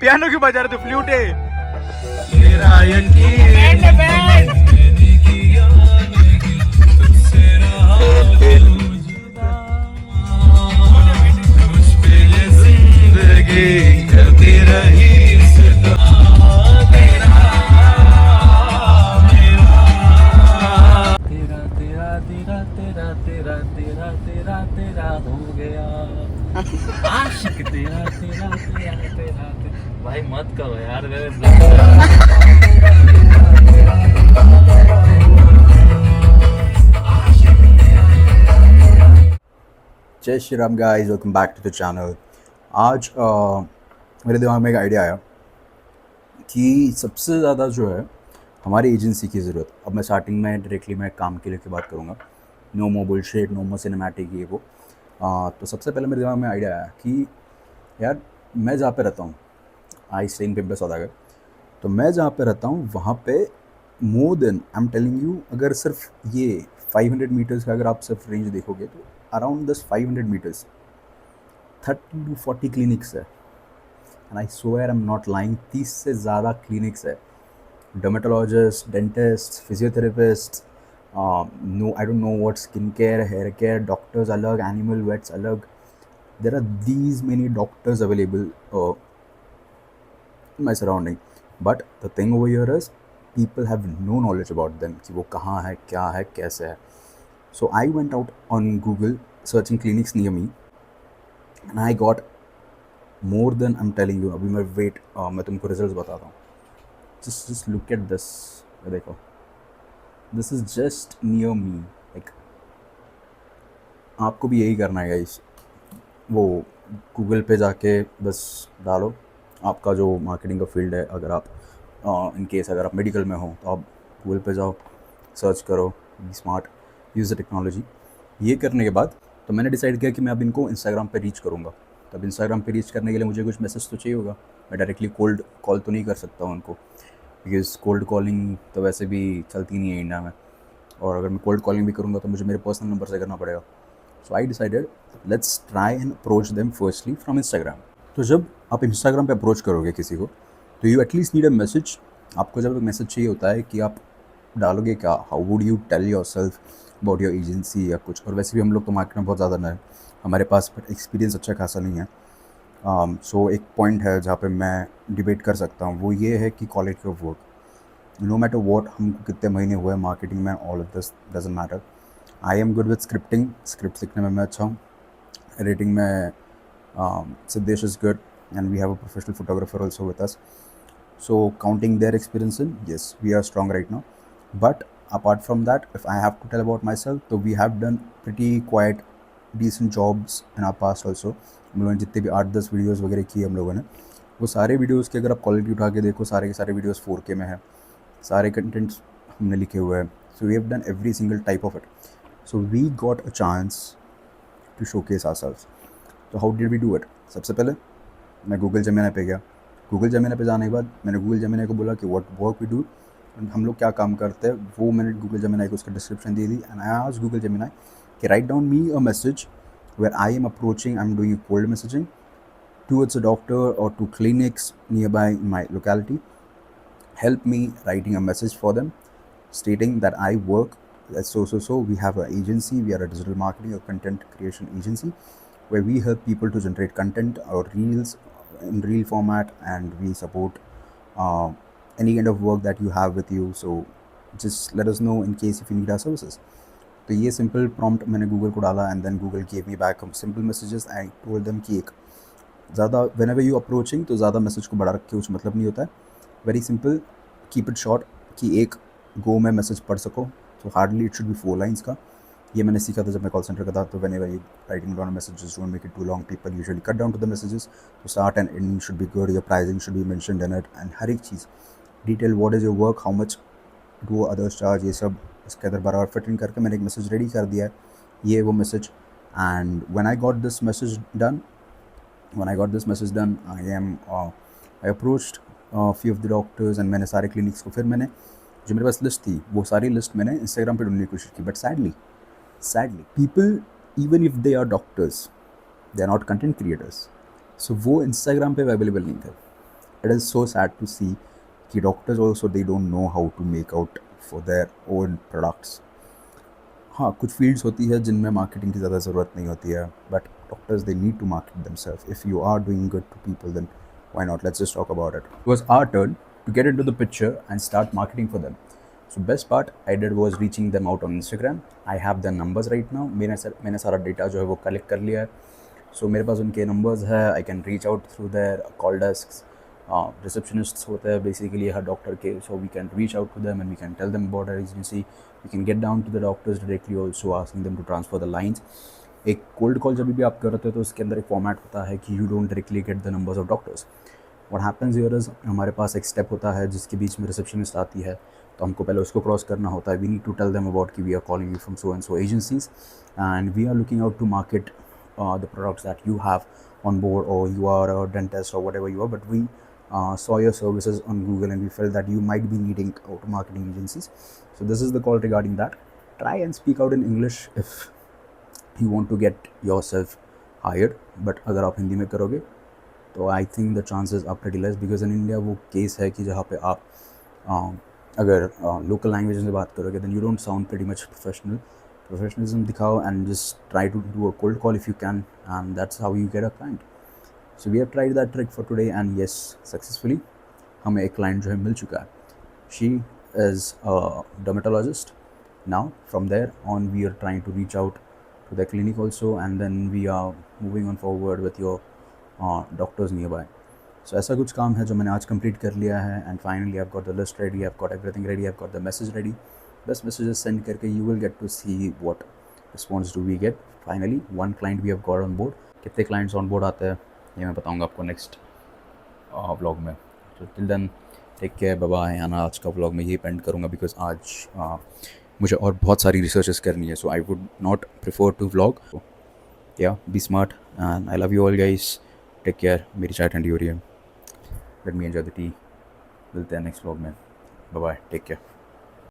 Piano क्यों बजा रहे थे? फ्लूट है। तेरा तेरा तेरा तेरा तेरा तेरा तेरा तेरा हो गया आशिक तेरा तेरा तेरा तेरा भाई मत करो यार जय Shri Ram guys, welcome back to the channel. आज मेरे दिमाग में एक आइडिया आया कि सबसे ज़्यादा जो है हमारी एजेंसी की ज़रूरत। अब मैं स्टार्टिंग में डायरेक्टली मैं काम के लिए की बात करूँगा, नो मो बुलशिट, नो मो सिनेमैटिक, ये वो। तो सबसे पहले मेरे दिमाग में आइडिया आया कि यार मैं जहाँ पे रहता हूँ, आई स्टे इन पिंपला सौदागर, तो मैं जहाँ पे रहता हूँ वहाँ पे more than I am telling you, अगर सिर्फ ये 500 मीटर्स का अगर आप सिर्फ रेंज देखोगे तो around this 500 metres 30 to 40 clinics है। And I swear I am not lying, 30 से ज़्यादा क्लिनिक्स है। Dermatologist, dentist, physiotherapist, no I don't know what, skin care, hair care, doctors अलग, एनिमल वेट्स अलग। There are these many doctors available in my surrounding, but the thing over here is people have no knowledge about them कि वो कहाँ है, क्या है, कैसे है. So I went out on Google searching clinics near me and I got more than I'm telling you. अभी मैं wait, मैं तुमको results बताता हूँ. Just look at this. ये देखो, this is just near me. Like आपको भी यही करना है guys. वो गूगल पे जाके बस डालो आपका जो मार्केटिंग का फील्ड है, अगर आप इन केस अगर आप मेडिकल में हो तो आप गूगल पे जाओ, सर्च करो, be smart, use the technology. ये करने के बाद तो मैंने डिसाइड किया कि मैं अब इनको इंस्टाग्राम पे रीच करूँगा। तब इंस्टाग्राम पे रीच करने के लिए मुझे कुछ मैसेज तो चाहिए होगा। मैं डायरेक्टली कोल्ड कॉल तो नहीं कर सकता हूँ उनको, बिकॉज़ कोल्ड कॉलिंग तो वैसे भी चलती नहीं है इंडिया में, और अगर मैं कोल्ड कॉलिंग भी करूँगा तो मुझे मेरे पर्सनल नंबर से करना पड़ेगा। So I decided let's try and approach them firstly from Instagram. तो जब आप इंस्टाग्राम पे अप्रोच करोगे किसी को तो you at least need a message. आपको जब मैसेज चाहिए होता है कि आप डालोगे क्या, how would you tell yourself about your agency या कुछ। और वैसे भी हम लोग तो मार्केट में बहुत ज़्यादा नए हैं, हमारे पास एक्सपीरियंस अच्छा खासा नहीं है। सो एक पॉइंट है जहाँ पे मैं डिबेट कर सकता हूँ, वो ये है कि quality of work. No matter what, हमको कितने महीने हुए मार्केटिंग में, all of this doesn't matter. I am good with scripting, script सीखने में मैं अच्छा हूँ। एडिटिंग में Siddesh is good, and we have a professional photographer also with us. So counting their experience in, yes, we are strong right now. But apart from that, if I have to tell about myself, so we have done pretty quite decent jobs in our past also. हम लोगों ने जितने भी 8-10 videos वगैरह किए हम लोगों ने, वो सारे वीडियोज़ की अगर आप क्वालिटी उठा के देखो, सारे के सारे वीडियोज़ 4K में है, सारे कंटेंट्स हमने लिखे हुए हैं. So we have done every single type of it. So we got a chance to showcase ourselves. तो how did we do it? सबसे पहले मैं गूगल जेमिनी पे गया। गूगल जेमिनी पे जाने के बाद मैंने गूगल जेमिनी को बोला कि व्हाट वर्क वी डू, हम लोग क्या काम करते हैं, वो मैंने गूगल जेमिनी को उसका डिस्क्रिप्शन दे दी। And I asked Google Gemini कि write down me a message where I am approaching, I am doing cold messaging towards a doctor or to clinics nearby in my locality. Help me writing a message for them stating that I work as so. We have an agency, we are a digital marketing or content creation agency where we help people to generate content or reels in reel format, and we support uh, any kind of work that you have with you. So just let us know in case if you need our services. तो ये simple prompt मैंने Google को डाला and then Google gave me back simple messages. I told them कि एक ज़्यादा when ever you approaching तो ज़्यादा मैसेज को बढ़ा रख के कुछ मतलब नहीं होता है। Very simple, keep it short, कि एक गो में मैसेज पढ़ सको। तो hardly it should be 4 lines का। ये मैंने सीखा था जब मैं कॉल सेंटर का था। तो whenever you writing down messages, don't make it too long, people usually cut down to the messages. तो start and ending should be good, your pricing should be mentioned in it, and हर एक चीज़ detail, what is your work, how much do others charge, ये सब इसके अंदर बराबर fit in करके मैंने एक मैसेज रेडी कर दिया है। ये वो message. And when I got this message done, I approached few of the doctors and मैंने सारे clinics को, फिर मैंने जो मेरे पास लिस्ट थी वो सारी लिस्ट मैंने इंस्टाग्राम पे ढूंढने की कोशिश की। But sadly people, even if they are doctors, they are not content creators. So वो इंस्टाग्राम पे अवेलेबल नहीं थे। It is so sad to see कि doctors also they don't know how to make out for their own products. हाँ, कुछ fields होती है जिनमें मार्केटिंग की ज़्यादा ज़रूरत नहीं होती है, but doctors they need to market themselves. If you are doing good to people then why not? Let's just talk about it. It was our turn to get into the picture and start marketing for them. So best part I did was reaching them out on Instagram. I have their numbers right now. मैंने सारा data जो है वो collect कर लिया है. So मेरे पास उनके नंबर्स है. I can reach out through their call desks. Receptionists होते हैं basically हर डॉक्टर के, so we can reach out to them and we can tell them about our agency. We can get down to the doctors directly also, asking them to transfer the lines. एक cold call जब भी आप करते हो तो उसके अंदर एक फॉर्मेट होता है कि you don't directly get the numbers of doctors. What happens here is हमारे पास एक स्टेप होता है जिसके बीच में रिसेप्शनिस्ट आती है, तो हमको पहले उसको क्रॉस करना होता है. We need to tell them about कि we are calling you from so and so agencies and we are looking out to market the products that you have on board, or you are a dentist or whatever you are, but we saw your services on Google and we felt that you might be needing auto marketing agencies. So this is the call regarding that. Try and speak out in English if you want to get yourself hired, but अगर आप हिंदी में करोगे तो I think the chances are pretty less, because in India वो case है कि जहाँ पे आप अगर लोकल लैंग्वेज में बात करोगे then you don't sound pretty much professional. Professionalism दिखाओ and just try to do a cold call if you can, and that's how you get a client. So we have tried that trick for today and yes, successfully हमें एक client जो है मिल चुका है. She is a dermatologist. Now from there on we are trying to reach out to the clinic also, and then we are moving on forward with your doctors nearby. So ऐसा कुछ काम है जो मैंने आज complete कर लिया है, and finally I've got the list ready, I've got everything ready, I've got the message ready. बस messages send करके you will get to see what response do we get. Finally one client we have got on board. कितने clients on board आते हैं ये मैं बताऊंगा आपको next vlog में. So till then take care, bye bye. and आज का vlog मैं यही पेंड करूँगा because आज मुझे और बहुत सारी रिसर्चेस करनी है, so I would not prefer to vlog. So, yeah, be smart and I love you all guys. Take care. मेरी चाय ठंडी हो रही है. Let me enjoy the tea. मिलते हैं next vlog में. Bye bye. Take care.